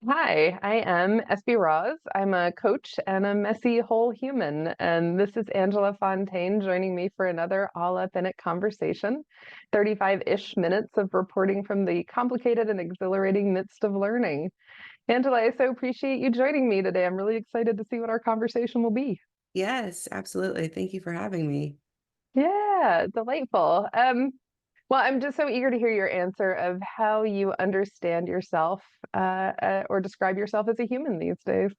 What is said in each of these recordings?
Hi, I am SB Rawz. I'm a coach and a messy whole human. And this is Angela Fontaine joining me for another all up in it conversation. 35-ish minutes of reporting from the complicated and exhilarating midst of learning. Angela, I so appreciate you joining me today. I'm really excited to see what our conversation will be. Yes, absolutely. Thank you for having me. Yeah, delightful. Well, I'm just so eager to hear your answer of how you understand yourself or describe yourself as a human these days.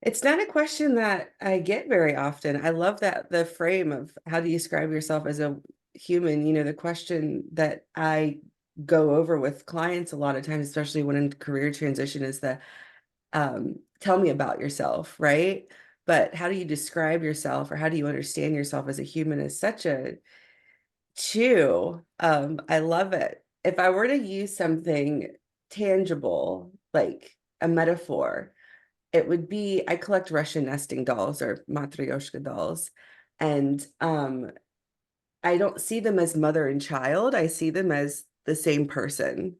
It's not a question that I get very often. I love that the frame of how do you describe yourself as a human? The question that I go over with clients a lot of times, especially when in career transition, is tell me about yourself, right? But how do you describe yourself or how do you understand yourself as a human is such a chew. I love it. If I were to use something tangible, like a metaphor, it would be I collect Russian nesting dolls or matryoshka dolls. And I don't see them as mother and child. I see them as the same person.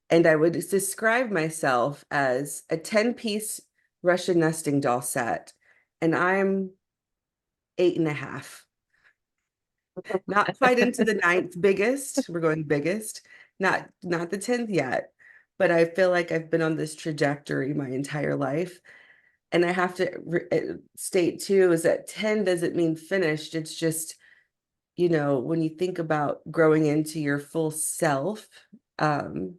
And I would describe myself as a 10-piece Russian nesting doll set. And I'm 8.5. Not quite into the ninth biggest. We're going biggest. Not the 10th yet. But I feel like I've been on this trajectory my entire life. And I have to state too is that 10 doesn't mean finished. It's just, when you think about growing into your full self, um,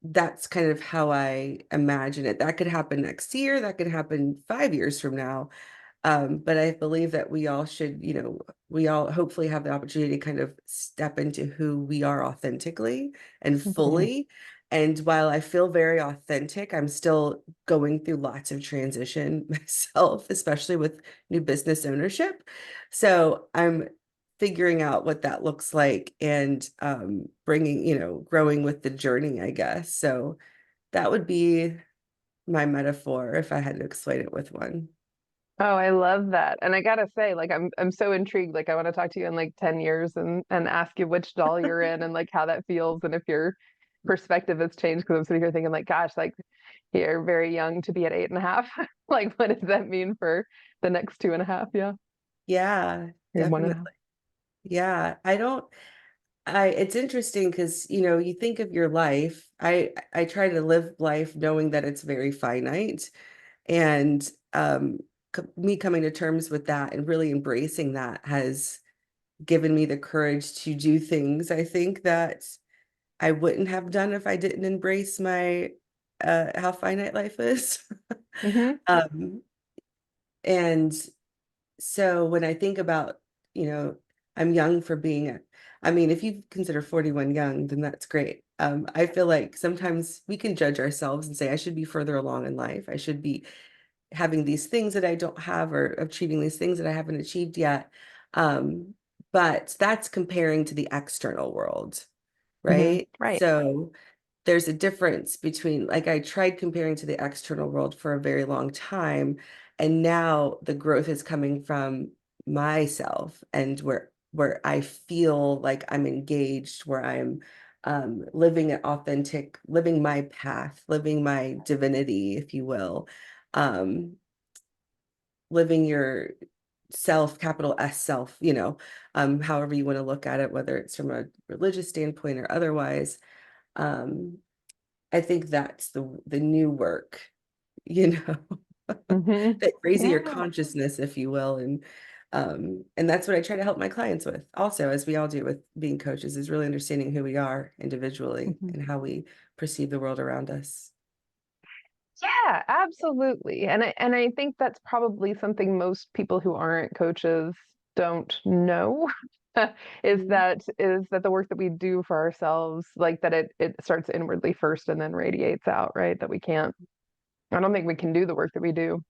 that's kind of how I imagine it. That could happen next year, that could happen 5 years from now. But I believe that we all should, we all hopefully have the opportunity to kind of step into who we are authentically and Mhm. fully. And while I feel very authentic, I'm still going through lots of transition myself, especially with new business ownership. So I'm figuring out what that looks like and bringing, growing with the journey, I guess. So that would be my metaphor if I had to explain it with one. Oh, I love that. And I gotta say, like I'm so intrigued. Like I want to talk to you in like 10 years and ask you which doll you're in and like how that feels and if your perspective has changed. Because I'm sitting here thinking, like, gosh, like you're very young to be at 8.5. Like, what does that mean for the next 2.5? Yeah. Yeah, Or 1.5. definitely. Yeah, it's interesting because, you think of your life. I try to live life knowing that it's very finite and me coming to terms with that and really embracing that has given me the courage to do things I think that I wouldn't have done if I didn't embrace my how finite life is. Hmm. Um, and So when I think about, you know, I'm young for being I mean, if you consider 41 young, then that's great. I feel like sometimes we can judge ourselves and say, I should be further along in life. I should be having these things that I don't have or achieving these things that I haven't achieved yet. Um, but that's comparing to the external world, Hmm. right? Right. So there's a difference between like I tried comparing to the external world for a very long time, and now the growth is coming from myself and where I feel like I'm engaged, where I'm living an authentic, living my path, living my divinity, if you will, um, living your self, capital S self, however you want to look at it, whether it's from a religious standpoint or otherwise. Um, I think that's the new work, you know, Hmm. that raising your Yeah. consciousness, if you will. And that's what I try to help my clients with also, as we all do with being coaches, is really understanding who we are individually Mhm. and how we perceive the world around us. Yeah, absolutely. And I think that's probably something most people who aren't coaches don't know. Mhm. Is that the work that we do for ourselves, like that it starts inwardly first and then radiates out, right? That we can't, I don't think we can do the work that we do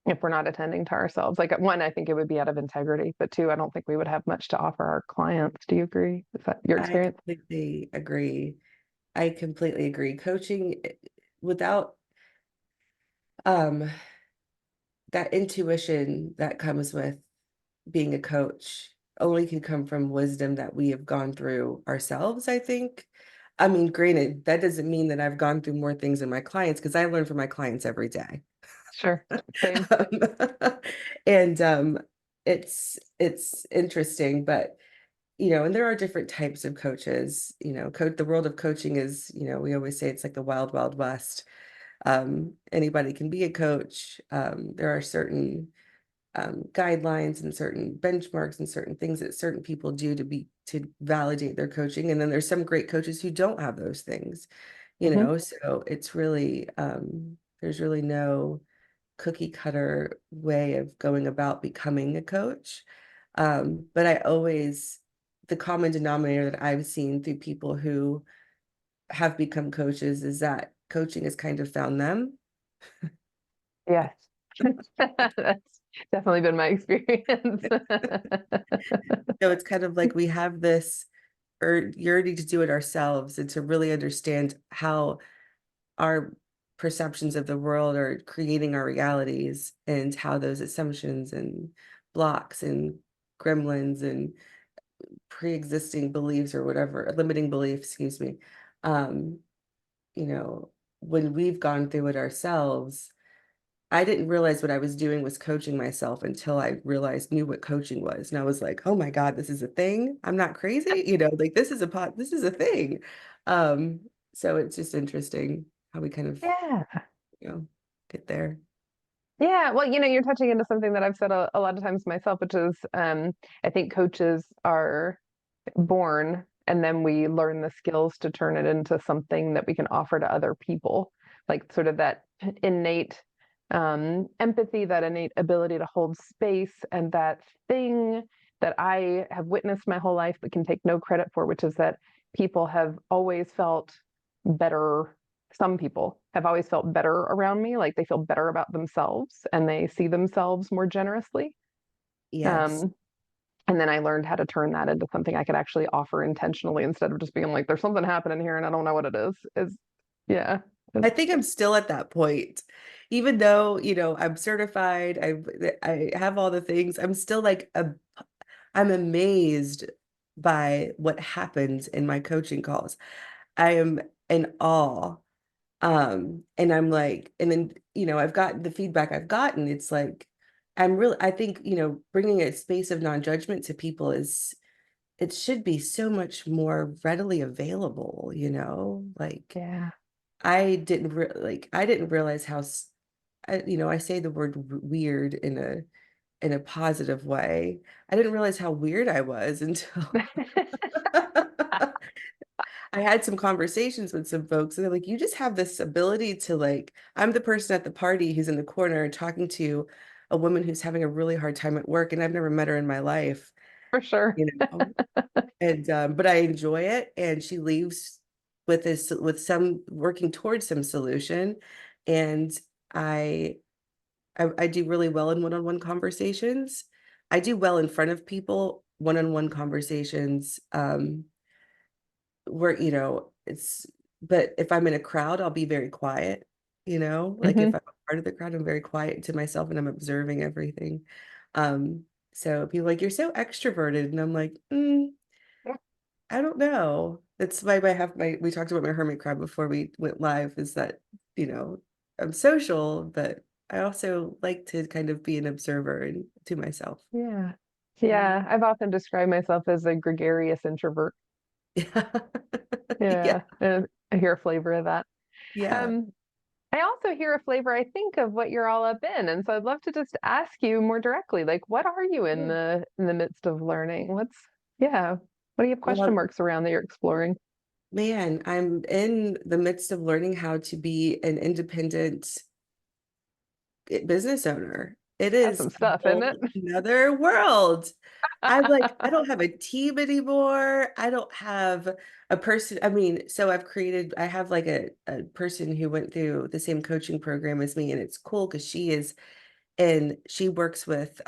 if we're not attending to ourselves. Like one, I think it would be out of integrity, but two, I don't think we would have much to offer our clients. Do you agree? Is that your I experience? completely agree. I completely agree. Coaching without um, that intuition that comes with being a coach only can come from wisdom that we have gone through ourselves, I think. I mean, granted, that doesn't mean that I've gone through more things than my clients, because I learn from my clients every day. Sure. Same. And it's interesting, but and there are different types of coaches. The world of coaching is, we always say it's like the wild, wild west. Anybody can be a coach. There are certain guidelines and certain benchmarks and certain things that certain people do to validate their coaching. And then there's some great coaches who don't have those things, Hmm. so it's really there's really no cookie cutter way of going about becoming a coach. But the common denominator that I've seen through people who have become coaches is that coaching has kind of found them. Yes. That's definitely been my experience. So it's kind of like we have this yearning to do it ourselves and to really understand how our perceptions of the world are creating our realities, and how those assumptions and blocks and gremlins and pre-existing beliefs, or whatever, limiting beliefs, excuse me, um, you know, when we've gone through it ourselves. I didn't realize what I was doing was coaching myself until I knew what coaching was. And I was like, oh my God, this is a thing. I'm not crazy. Like this is a thing. Um, so it's just interesting how we kind of, Yeah. you know, get there. Yeah. Well, you're touching into something that I've said a lot of times myself, which is I think coaches are born and then we learn the skills to turn it into something that we can offer to other people, like sort of that innate empathy, that innate ability to hold space, and that thing that I have witnessed my whole life but can take no credit for, which is that people have always felt better. Some people have always felt better around me, like they feel better about themselves and they see themselves more generously. Yes. Um, and then I learned how to turn that into something I could actually offer intentionally instead of just being like, there's something happening here and I don't know what it is. Yeah. I think I'm still at that point. Even though, I'm certified, I have all the things, I'm still like I'm amazed by what happens in my coaching calls. I am in awe. And I'm like, and then, I've gotten the feedback I've gotten. It's like, I think, bringing a space of non-judgment to people it should be so much more readily available, like Yeah. I didn't realize I say the word weird in a positive way. I didn't realize how weird I was until I had some conversations with some folks, and they're like, you just have this ability to, like, I'm the person at the party who's in the corner talking to a woman who's having a really hard time at work, and I've never met her in my life, For sure. you know. And but I enjoy it, and she leaves with some working towards some solution. And I I do really well in one-on-one conversations. I do well in front of people, one-on-one conversations. Where, it's but if I'm in a crowd, I'll be very quiet, like if Hmm. I'm a part of the crowd, I'm very quiet to myself and I'm observing everything. Um, so people are like, you're so extroverted. And I'm like, I don't know. That's why we talked about my hermit crab before we went live, is that, you know, I'm social, but I also like to kind of be an observer and to myself. Yeah. Yeah. I've often described myself as a gregarious introvert. Yeah. Yeah. Yeah. I hear a flavor of that. Yeah. Um, I also hear a flavor, I think, of what you're all up in. And so I'd love to just ask you more directly, like, what are you in Yeah. the midst of learning? Yeah, what do you have question Well, marks around that you're exploring? man, I'm in the midst of learning how to be an independent business owner. It That's is some a stuff, isn't whole it? another world. I'm like, I don't have a team anymore. I don't have a person. I mean, so I have like a person who went through the same coaching program as me, and it's cool because she works with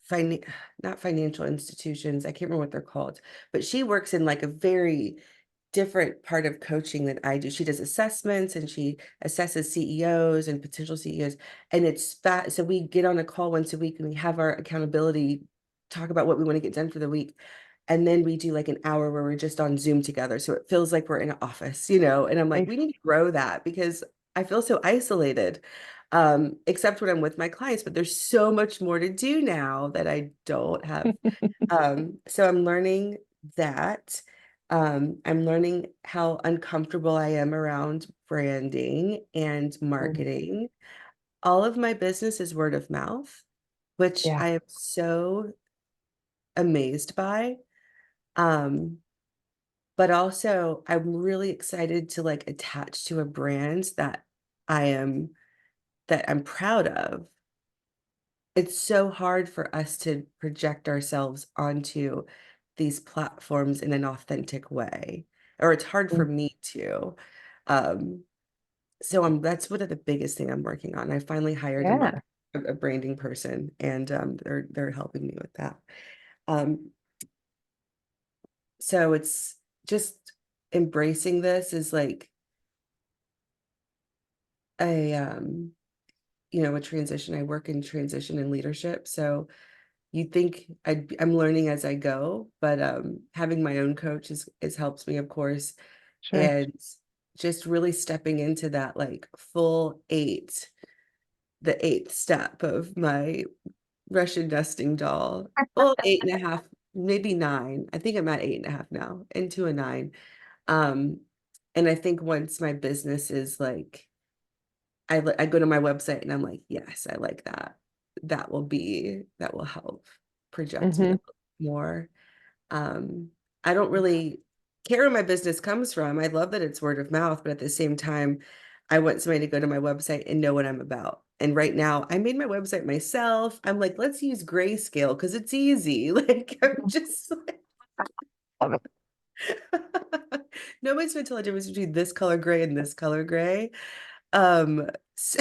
fin not financial institutions. I can't remember what they're called, but she works in like a very different part of coaching than I do. She does assessments and she assesses CEOs and potential CEOs. And it's that. So we get on a call once a week and we have our accountability, talk about what we want to get done for the week. And then we do like an hour where we're just on Zoom together. So it feels like we're in an office, and I'm like, Nice. we need to grow that because I feel so isolated, except when I'm with my clients, but there's so much more to do now that I don't have. So I'm learning that. I'm learning how uncomfortable I am around branding and Mm, marketing. All of my business is word of mouth, which yeah. I am so amazed by. Um, but also I'm really excited to like attach to a brand I am that I'm proud of. It's so hard for us to project ourselves onto these platforms in an authentic way, or it's hard for Mm, me to. Um, so that's one of the biggest thing I'm working on. I finally hired yeah. a branding person, and they're helping me with that. Um, so it's just embracing this is like a a transition. I work in transition and leadership, so you think I'm learning as I go, but having my own coach is helps me, of course, Sure. and just really stepping into that like full the eighth step of my Russian nesting doll. Well, 8.5, maybe 9. I think I'm at 8.5 now, into a 9. Um, and I think once my business is like I go to my website and I'm like, yes, I like that. That will help project me a Hmm. little more. Um, I don't really care where my business comes from. I love that it's word of mouth, but at the same time, I want somebody to go to my website and know what I'm about. And right now, I made my website myself. I'm like, let's use grayscale because it's easy. Like, I'm just like, Love it. nobody's gonna tell the difference between this color gray and this color gray. Um, so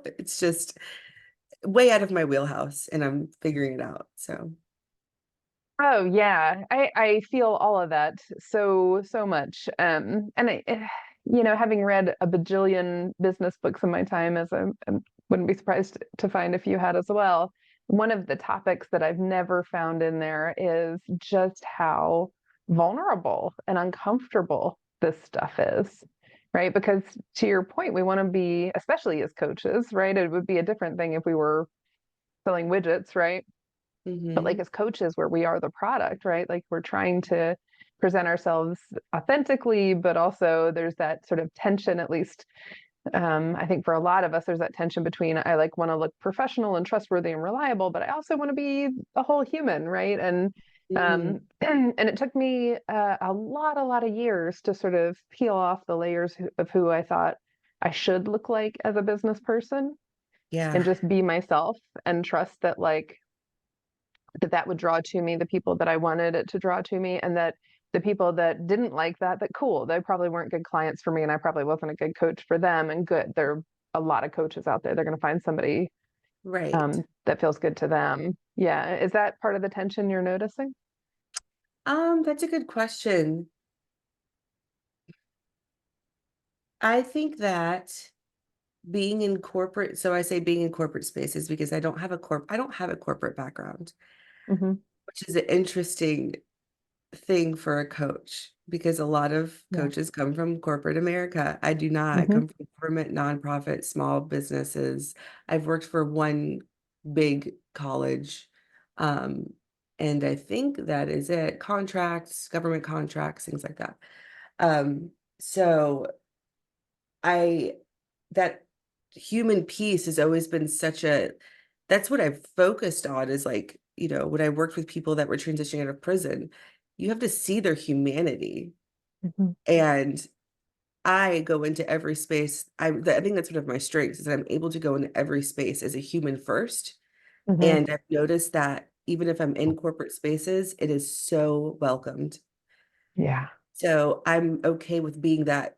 it's just way out of my wheelhouse and I'm figuring it out. So, Oh yeah, I feel all of that so much. And having read a bajillion business books in my time, as I wouldn't be surprised to find if you had as well. One of the topics that I've never found in there is just how vulnerable and uncomfortable this stuff is, right? Because to your point, we want to be, especially as coaches, right? It would be a different thing if we were selling widgets, right? But like mhm. as coaches where we are the product, right? Like we're trying to present ourselves authentically, but also there's that sort of tension, at least I think for a lot of us, there's that tension between I like want to look professional and trustworthy and reliable, but I also want to be a whole human, right? And Mhm. and it took me a lot of years to sort of peel off the layers of who I thought I should look like as a business person and Yeah, just be myself and trust that like that would draw to me the people that I wanted it to draw to me, and that the people that didn't like that cool, they probably weren't good clients for me, and I probably wasn't a good coach for them. And good, there are a lot of coaches out there. They're going to find somebody right. that feels good to them. Yeah, is that part of the tension you're noticing? That's a good question. I think that being in corporate, so I say being in corporate spaces because I don't have a corporate background, Hmm. which is an interesting thing for a coach because a lot of Yeah. coaches come from corporate America. I do not. I Hmm. come from government, nonprofit, small businesses. I've worked for one big college. Um, and I think that is it. Contracts, government contracts, things like that. Um, so I that human piece has always been that's what I've focused on is like, when I worked with people that were transitioning out of prison, you have to see their humanity. Hmm. And I go into every space. I think that's one of my strengths is that I'm able to go into every space as a human first. Hmm. And I've noticed that even if I'm in corporate spaces, it is so welcomed. Yeah. So I'm okay with being that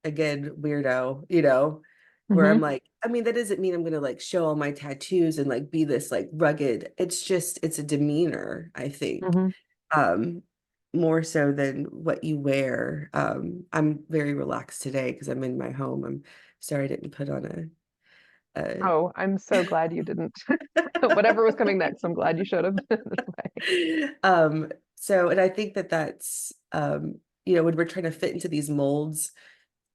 again, weirdo, where I'm Hmm. like, I mean, that doesn't mean I'm gonna like show all my tattoos and like be this like rugged. It's a demeanor, I think. Hmm. Um, More so than what you wear. I'm very relaxed today because I'm in my home. I'm sorry I didn't put on Oh, I'm so glad you didn't. Whatever was coming next, I'm glad you showed up this way. So, and I think that that's, when we're trying to fit into these molds,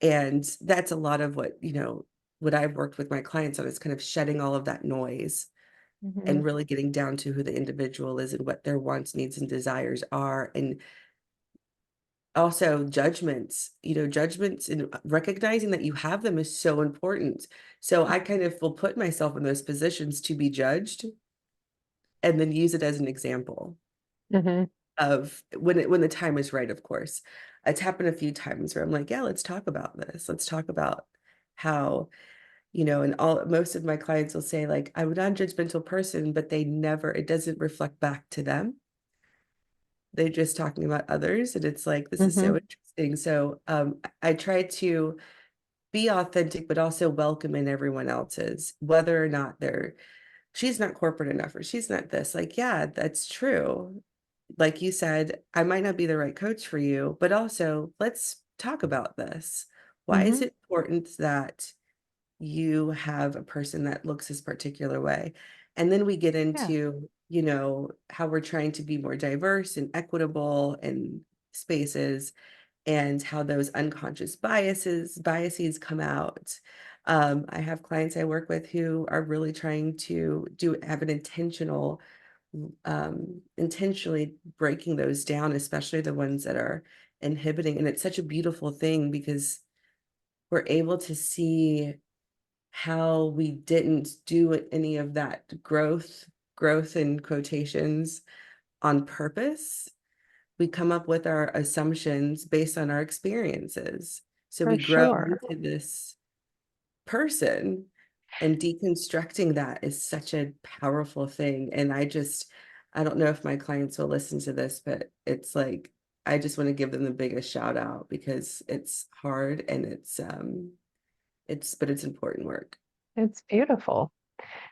and that's a lot of what I've worked with my clients on, is kind of shedding all of that noise Hmm. and really getting down to who the individual is and what their wants, needs, and desires are. And also judgments and recognizing that you have them is so important. So I kind of will put myself in those positions to be judged and then use it as an example Hmm. of when the time is right, of course. It's happened a few times where I'm like, yeah, let's talk about this. Let's talk about how, and most of my clients will say, like, I'm a non-judgmental person, but it doesn't reflect back to them. They're just talking about others. And it's like, this is so Hmm. interesting. So I try to be authentic, but also welcome in everyone else's, whether or not she's not corporate enough or she's not this. Like, yeah, that's true. Like you said, I might not be the right coach for you, but also let's talk about this. Why is Hmm. it important that you have a person that looks this particular way? And then we get Yeah, into, how we're trying to be more diverse and equitable in spaces, and how those unconscious biases come out. I have clients I work with who are really trying to have an intentionally breaking those down, especially the ones that are inhibiting. And it's such a beautiful thing because we're able to see how we didn't do any of that growth in quotations on purpose. We come up with our assumptions based on our experiences. So for we grow sure. into this person, and deconstructing that is such a powerful thing. And I don't know if my clients will listen to this, but it's like, I just want to give them the biggest shout out because it's hard, and but it's important work. It's beautiful.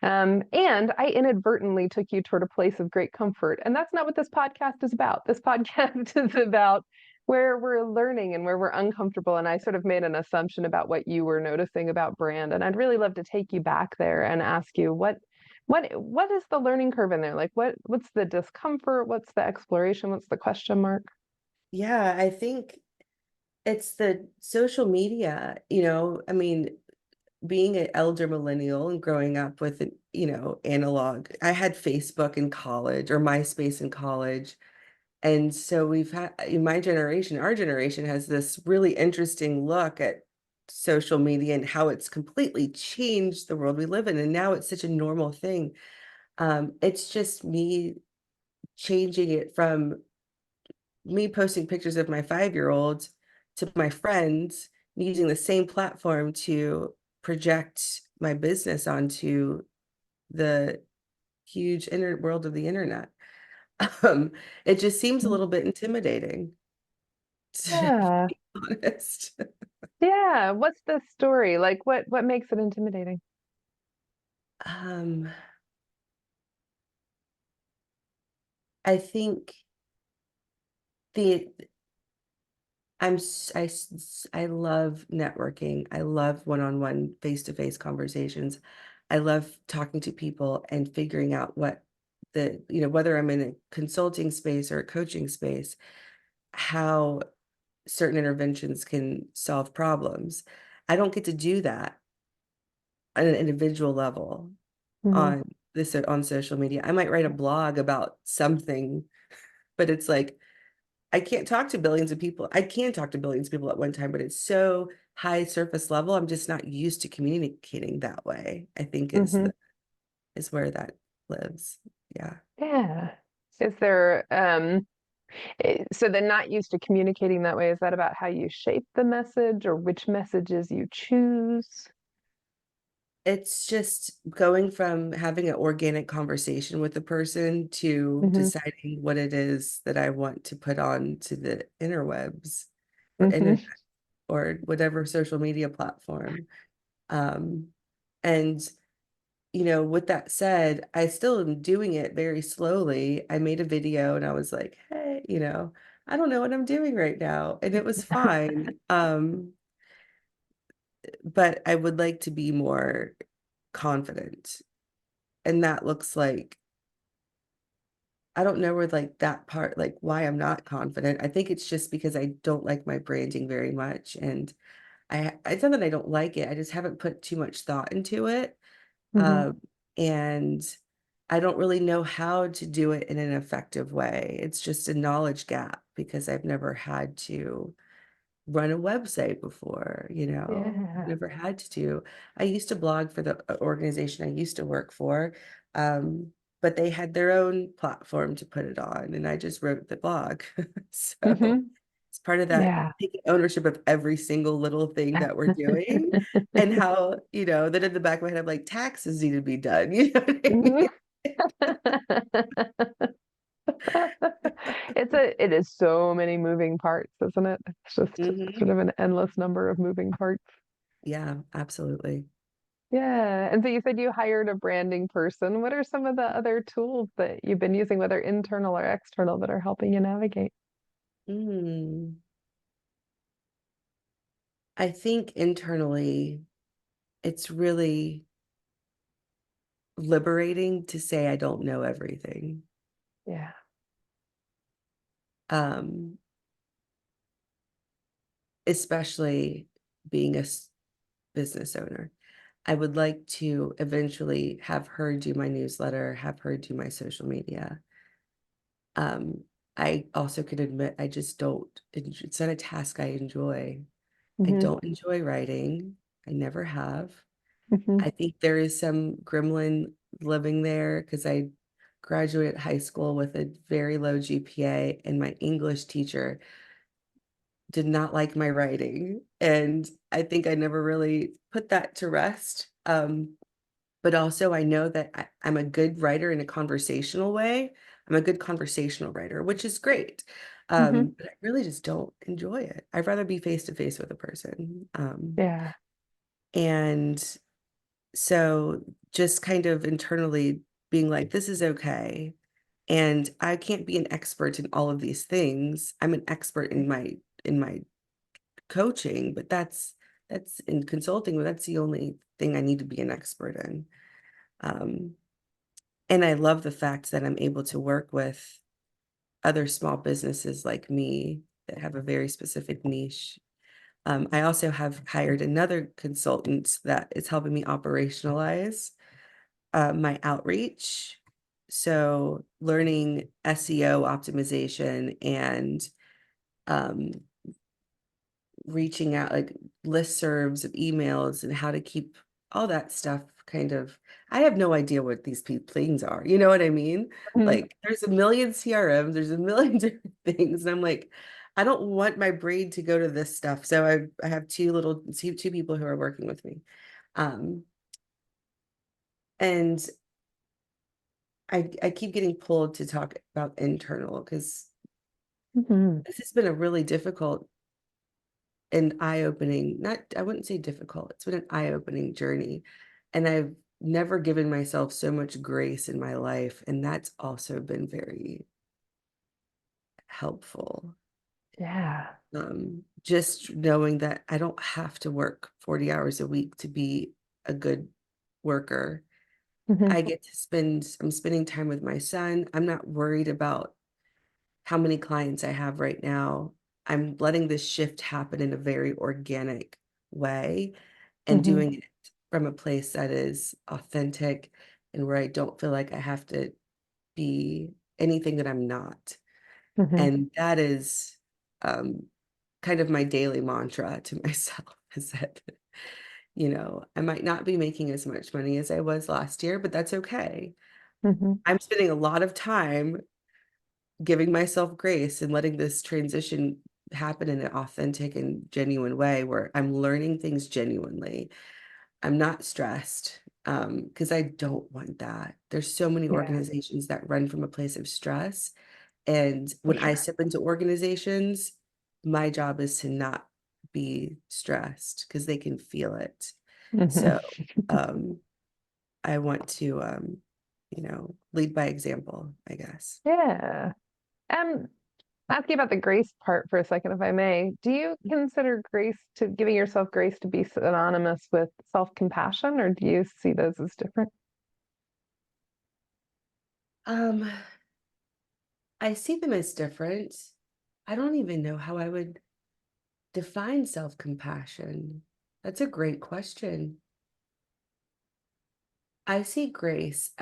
And I inadvertently took you toward a place of great comfort. And that's not what this podcast is about. This podcast is about where we're learning and where we're uncomfortable. And I sort of made an assumption about what you were noticing about brand. And I'd really love to take you back there and ask you what is the learning curve in there? Like what's the discomfort? What's the exploration? What's the question mark? Yeah, I think it's the social media, I mean, being an elder millennial and growing up with an, analog. I had Facebook in college, or MySpace in college. And so we've had, in our generation has this really interesting look at social media and how it's completely changed the world we live in. And now it's such a normal thing. It's just me changing it from me posting pictures of my 5-year-old to my friends, using the same platform to project my business onto the huge world of the internet. Um, it just seems a little bit intimidating, to Yeah. be honest. Yeah. What's the story? Like what makes it intimidating? Um, I think the I love networking. I love one-on-one, face-to-face conversations. I love talking to people and figuring out whether I'm in a consulting space or a coaching space, how certain interventions can solve problems. I don't get to do that on an individual level Hmm. on social media. I might write a blog about something, but it's like I can't talk to billions of people. I can talk to billions of people at one time, but it's so high surface level. I'm just not used to communicating that way, I think Hmm. is where that lives. Yeah. Yeah. Is there so they're not used to communicating that way. Is that about how you shape the message or which messages you choose? It's just going from having an organic conversation with a person to Hmm. deciding what it is that I want to put on to the interwebs or Hmm. internet or whatever social media platform. Um, and with that said, I still am doing it very slowly. I made a video and I was like, hey, I don't know what I'm doing right now. And it was fine. But I would like to be more confident. And that looks like, I don't know where like that part, like why I'm not confident. I think it's just because I don't like my branding very much. And it's not that I don't like it. I just haven't put too much thought into it. Hmm. And I don't really know how to do it in an effective way. It's just a knowledge gap because I've never had to run a website before, I've Yeah. never had to do. I used to blog for the organization I used to work for, but they had their own platform to put it on, and I just wrote the blog. So Hmm. it's part of that Yeah. taking ownership of every single little thing that we're doing, and how, then in the back of my head, I'm like, taxes need to be done. You know what I Mhm. mean? It is so many moving parts, isn't it? It's just Hmm. sort of an endless number of moving parts. Yeah, absolutely. Yeah. And so you said you hired a branding person. What are some of the other tools that you've been using, whether internal or external, that are helping you navigate? Mm. I think internally, it's really liberating to say I don't know everything. Yeah. Um, Especially being business owner. I would like to eventually have her do my newsletter, have her do my social media. Um, I also could admit I just don't, it's not a task I enjoy. I Hmm. don't enjoy writing. I never have. Hmm. I think there is some gremlin living there because I graduated high school with a very low GPA, and my English teacher did not like my writing. And I think I never really put that to rest. But also, I know that I'm a good writer in a conversational way. I'm a good conversational writer, which is great. Hmm. But I really just don't enjoy it. I'd rather be face to face with a person. Yeah. And so just kind of internally being like, this is okay. And I can't be an expert in all of these things. I'm an expert in my coaching, but that's in consulting, but that's the only thing I need to be an expert in. Um, and I love the fact that I'm able to work with other small businesses like me that have a very specific niche. I also have hired another consultant that is helping me operationalize my outreach. So learning SEO optimization and um, reaching out like listservs of emails and how to keep all that stuff kind of. I have no idea what these things are. You know what I mean? Hmm. Like there's a million CRMs, there's a million different things. And I'm like, I don't want my brain to go to this stuff. So I have two people who are working with me. Um, and I keep getting pulled to talk about internal because Hmm. this has been a really difficult and eye-opening, not, I wouldn't say difficult, it's been an eye-opening journey. And I've never given myself so much grace in my life. And that's also been very helpful. Yeah. Just knowing that I don't have to work 40 hours a week to be a good worker. Hmm. I'm spending time with my son. I'm not worried about how many clients I have right now. I'm letting this shift happen in a very organic way and Hmm. doing it from a place that is authentic and where I don't feel like I have to be anything that I'm not. Hmm. And that is um, kind of my daily mantra to myself is that, I might not be making as much money as I was last year, but that's okay. Hmm. I'm spending a lot of time giving myself grace and letting this transition happen in an authentic and genuine way where I'm learning things genuinely. I'm not stressed because I don't want that. There's so many Yeah, organizations that run from a place of stress. And for when I sure. step into organizations, my job is to not be stressed because they can feel it. Hmm. So um, I want to, lead by example, I guess. Yeah. Um, ask you about the grace part for a second, if I may. Do you consider giving yourself grace to be synonymous with self-compassion, or do you see those as different? Um, I see them as different. I don't even know how I would define self-compassion. That's a great question. I see grace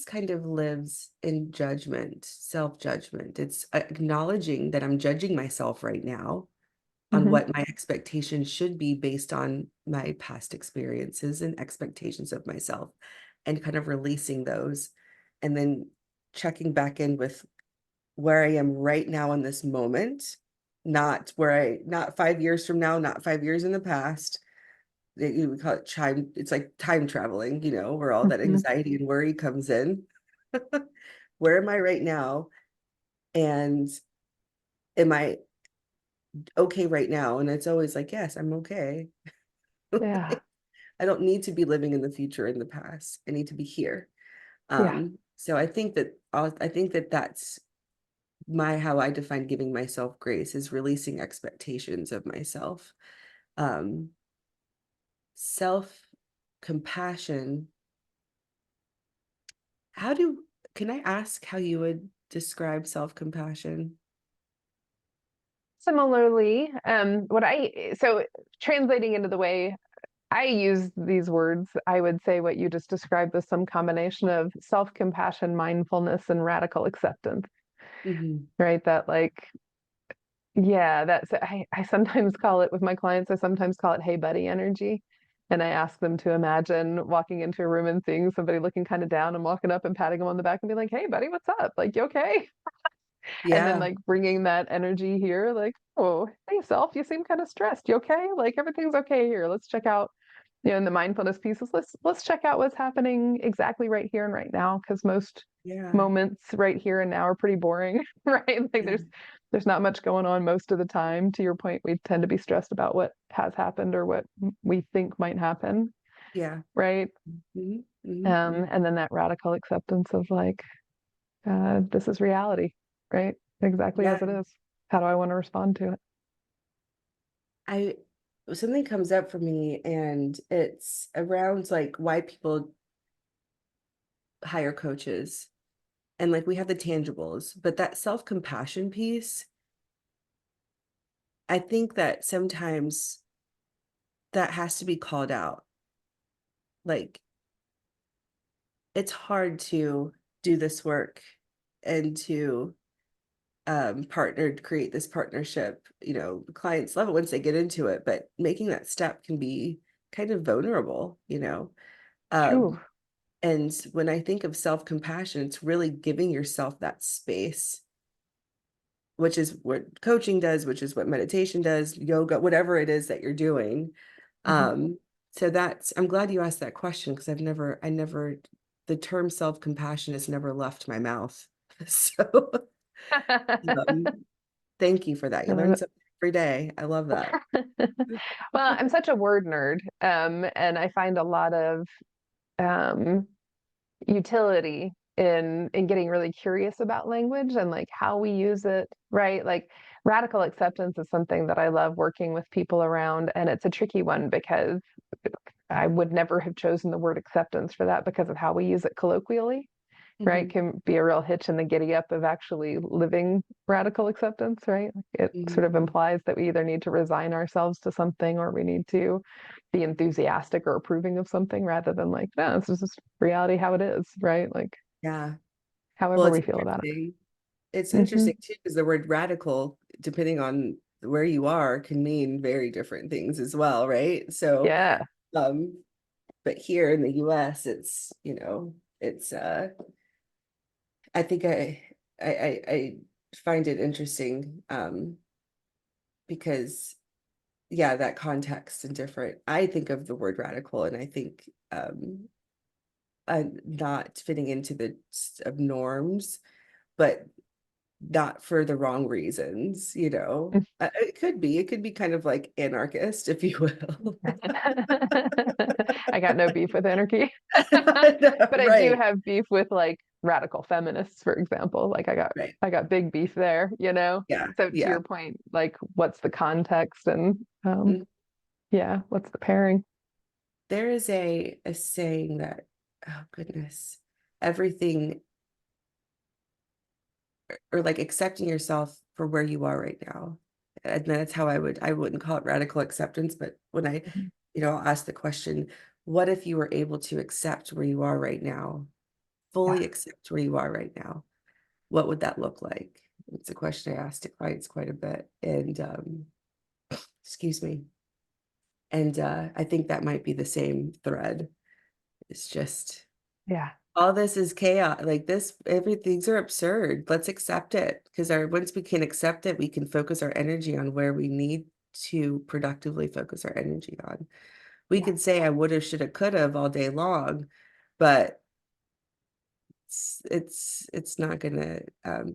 kind of lives in judgment, self-judgment. It's acknowledging that I'm judging myself right now on Hmm. what my expectations should be based on my past experiences and expectations of myself, and kind of releasing those, and then checking back in with where I am right now in this moment, not 5 years from now, not 5 years in the past. We call it time. It's like time traveling, where all that Hmm. anxiety and worry comes in. Where am I right now? And am I okay right now? And it's always like, yes, I'm okay. Yeah. I don't need to be living in the future, in the past. I need to be here. Yeah. So I think that that's how I define giving myself grace, is releasing expectations of myself. Um, Self-compassion. How do Can I ask how you would describe self-compassion? Similarly, so translating into the way I use these words, I would say what you just described was some combination of self-compassion, mindfulness, and radical acceptance, Hmm. right? That like, yeah, I sometimes call it with my clients, I sometimes call it, hey buddy energy. And I ask them to imagine walking into a room and seeing somebody looking kind of down and walking up and patting them on the back and be like, hey buddy, what's up? Like, you okay? And then Yeah, like bringing that energy here, like, oh, hey self, you seem kind of stressed. You okay? Like everything's okay here. Let's check out, in the mindfulness pieces, let's check out what's happening exactly right here and right now, because most yeah, moments right here and now are pretty boring, right? Like yeah, there's not much going on most of the time. To your point, we tend to be stressed about what has happened or what we think might happen, yeah. right? Hmm. Hmm. And then that radical acceptance of like, this is reality, right? Exactly Yeah. as it is. How do I want to respond to it? I Something comes up for me, and it's around like why people hire coaches, and like we have the tangibles, but that self-compassion piece, I think that sometimes that has to be called out. Like, it's hard to do this work and to create this partnership. Clients love it once they get into it, but making that step can be kind of vulnerable. True. um and when I think of self-compassion, it's really giving yourself that space, which is what coaching does, which is what meditation does, yoga, whatever it is that you're doing. Mhm. So I'm glad you asked that question, because the term self-compassion has never left my mouth. So um, thank you for that. I You love learn it. something every day. I love that. Well, I'm such a word nerd, and I find a lot of um, utility in getting really curious about language and like how we use it, right? Like radical acceptance is something that I love working with people around, and it's a tricky one because I would never have chosen the word acceptance for that because of how we use it colloquially, right? Mhm, Can be a real hitch in the giddy up of actually living radical acceptance, right? It sort of mhm. implies that we either need to resign ourselves to something or we need to be enthusiastic or approving of something rather than like, no, this is just reality how it is, right? Like Yeah. Well, however it's we feel about interesting. It's it. Hmm. interesting too, because the word radical, depending on where you are, can mean very different things as well, right? So, Yeah. um, but here in the US, it's I think I find it interesting, because yeah, that context and different. I think of the word radical, and I think not fitting into the of norms, but not for the wrong reasons. It could be kind of like anarchist, if you will. I got no beef with anarchy, but I do Right. have beef with like radical feminists, for example. Like Right. I got big beef there, you know? Yeah. So to Yeah. your point, like what's the context and Mhm. yeah, what's the pairing? There is a saying that, oh goodness, everything, or like accepting yourself for where you are right now. And that's how I wouldn't call it radical acceptance, but when Mhm. I'll ask the question, what if you were able to accept where you are right now, Yeah. fully accept where you are right now? What would that look like? It's a question I ask to clients quite a bit. And excuse me. And I think that might be the same thread. It's just Yeah. all this is chaos. Like this, everything's are absurd. Let's accept it. Because once we can accept it, we can focus our energy on where we need to productively focus our energy on. We Yeah. could say I would have, should have, could have all day long, but it's not gonna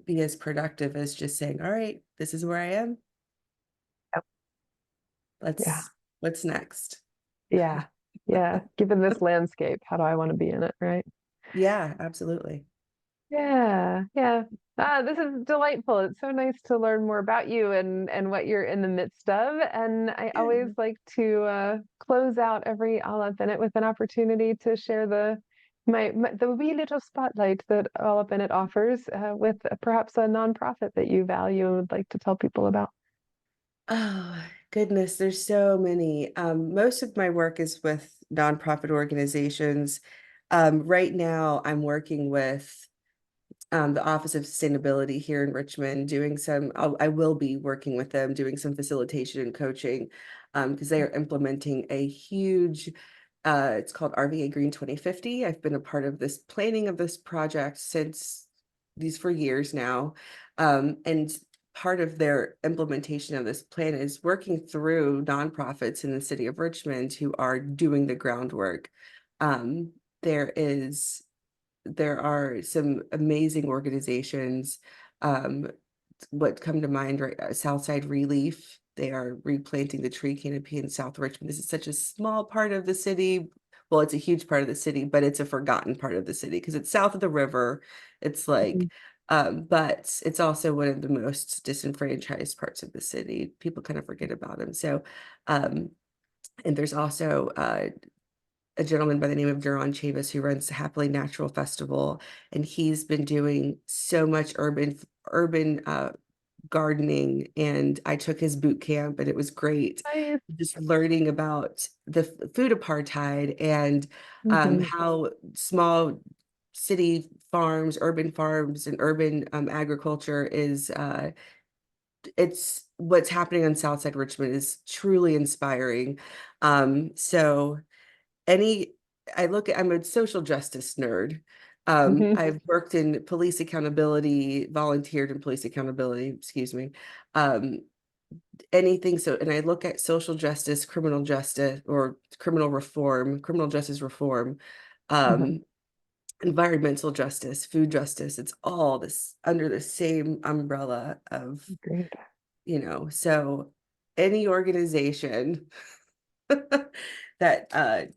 be as productive as just saying, all right, this is where I am. Yep. Yeah. What's next? Yeah. Yeah. Given this landscape, how do I want to be in it, right? Yeah, absolutely. Yeah, yeah. This is delightful. It's so nice to learn more about you and what you're in the midst of. And I always Yeah. like to close out every Olive Bennett with an opportunity to share the wee little spotlight that Olive Bennett offers with perhaps a nonprofit that you value and would like to tell people about. Oh, goodness, there's so many. Most of my work is with nonprofit organizations. Right now, I'm working with the Office of Sustainability here in Richmond, doing I will be working with them, doing some facilitation and coaching, because they are implementing a huge, it's called RVA Green 2050. I've been a part of this planning of this project since for years now. And part of their implementation of this plan is working through nonprofits in the city of Richmond who are doing the groundwork. Um, there is there are some amazing organizations. Um, what come to mind, right? Southside Relief. They are replanting the tree canopy in South Richmond. This is such a small part of the city. Well, it's a huge part of the city, but it's a forgotten part of the city because it's south of the river. It's like, Mhm. but it's also one of the most disenfranchised parts of the city. People kind of forget about them. So, um, and there's also a gentleman by the name of Duran Chavis who runs the Happily Natural Festival, and he's been doing so much urban gardening. And I took his boot camp, and it was great, Nice. just learning about the food apartheid and Mhm. how small city farms, urban farms, and urban agriculture is. It's what's happening on Southside Richmond is truly inspiring. So any I'm a social justice nerd. Mhm. I've worked in police accountability, volunteered in police accountability, excuse me. Um, anything so, and I look at social justice, criminal justice, or criminal reform, criminal justice reform, Mhm. um, environmental justice, food justice. It's all this under the same umbrella of, Great. so any organization that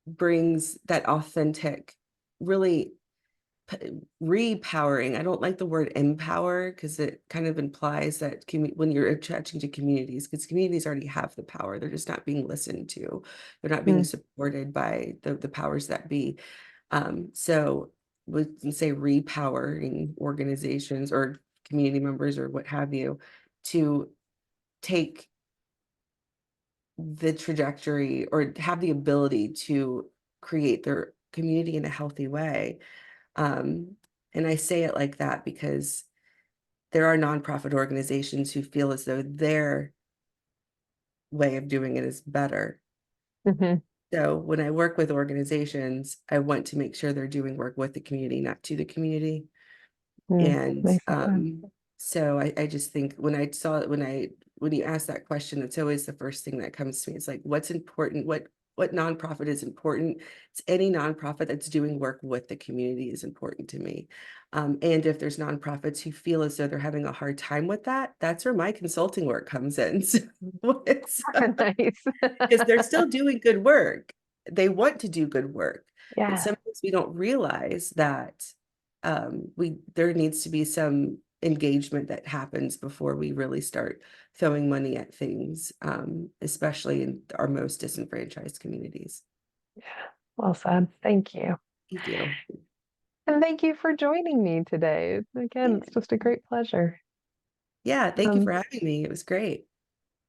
brings that authentic, really repowering. I don't like the word empower because it kind of implies that when you're attaching to communities, because communities already have the power, they're just not being listened to. They're not being Mm. supported by the powers that be. So we can say repowering organizations or community members or what have you to take the trajectory or have the ability to create their community in a healthy way. Um, and I say it like that because there are nonprofit organizations who feel as though their way of doing it is better. Mhm. So when I work with organizations, I want to make sure they're doing work with the community, not to the community. Mm. And Nicely said. so I just think when you ask that question, it's always the first thing that comes to me. It's like, what's important? What nonprofit is important? It's any nonprofit that's doing work with the community is important to me. And if there's nonprofits who feel as though they're having a hard time with that, that's where my consulting work comes in. So it's Nice. because they're still doing good work. They want to do good work. It's Yeah. something sometimes we don't realize that there needs to be some engagement that happens before we really start throwing money at things, especially in our most disenfranchised communities. Yeah, well said. Thank you. Thank you. And thank you for joining me today. Again, it's just a great pleasure. Yeah, thank you Um, for having me. It was great.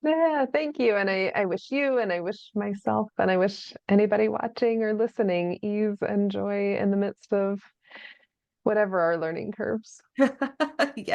yeah, thank you. And I wish you and I wish myself and I wish anybody watching or listening ease and joy in the midst of whatever our learning curves. Yeah.